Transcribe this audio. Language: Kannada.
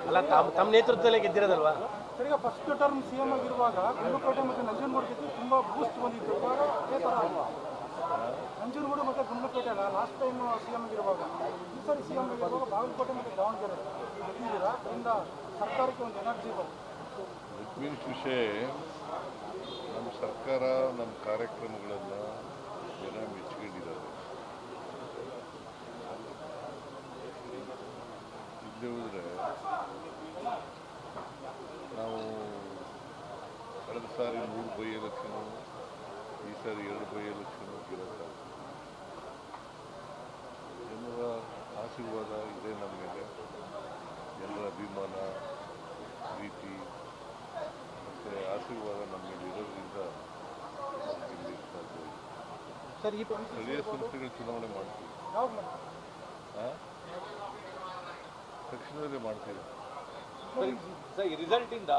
ಅಲ್ಲ ತಮ್ಮ ನೇತೃತ್ವದಲ್ಲಿ ಗೆದ್ದಿರೋದಲ್ವಾ ಸರ್? ಈಗ ಫಸ್ಟ್ ಟರ್ಮ್ ಸಿಎಂ ಆಗಿರುವಾಗ ಗುಂಡ್ಲುಪೇಟೆ ಮತ್ತು ನಂಜನಗೂಡು ಗೆದ್ದು ತುಂಬ ಬೂಸ್ಟ್ ಬಂದಿತ್ತು. ಇವಾಗ ಅದೇ ಥರ ಅಲ್ವಾ? ನಂಜನಗೂಡು ಮತ್ತು ಗುಂಡ್ಲುಪೇಟೆ ಅಲ್ಲ ಲಾಸ್ಟ್ ಟೈಮ್ ಸಿಎಂ ಆಗಿರುವಾಗ, ಈ ಸರಿ ಸಿಎಂ ಆಗಿರುವಾಗ ಬಾಗಲಕೋಟೆ ಮತ್ತು ದಾವಣಗೆರೆ ಗೆದ್ದಿದ್ದೀರಾ. ಅದರಿಂದ ಸರ್ಕಾರಕ್ಕೆ ಒಂದು ಎನರ್ಜಿ ಬರುತ್ತೆ. ಮೀನ್ಸ್ ವಿಷಯ ನಮ್ಮ ಸರ್ಕಾರ ನಮ್ಮ ಕಾರ್ಯಕ್ರಮಗಳನ್ನು ಜನ ಮೆಚ್ಚಿಕೊಂಡಿದ್ದಾರೆ. ಇಲ್ಲದೆ ಹೋದರೆ ನಾವು ಕಳೆದ ಸಾರಿ 3 ಬೈ ಎಲೆಕ್ಷನು, ಈ ಸಾರಿ 2 ಬೈ ಎಲೆಕ್ಷನು ಗೆಲ್ಲಕ್ಕಾಗುತ್ತೆ. ಜನರ ಆಶೀರ್ವಾದ ಇದೆ ನಮ್ಮ ಮೇಲೆ, ಜನರ ಅಭಿಮಾನ, ಪ್ರೀತಿ ಮತ್ತು ಆಶೀರ್ವಾದ ನಮ್ಮ ಮೇಲೆ ಇರೋದ್ರಿಂದ ಗೆಲ್ಲಲಿಕ್ಕೆ ಸಾಧ್ಯ. ಸರ್, ಈ ಸ್ಥಳೀಯ ಸಂಸ್ಥೆಗಳ ಚುನಾವಣೆ ಮಾಡ್ತೀವಿ. ಯಾವಾಗ ಮಾಡ್ತೀವಿ? ತಕ್ಷಣವೇ ಮಾಡ್ತೀವಿ. ರಿಸಲ್ಟ್ ಇಂದ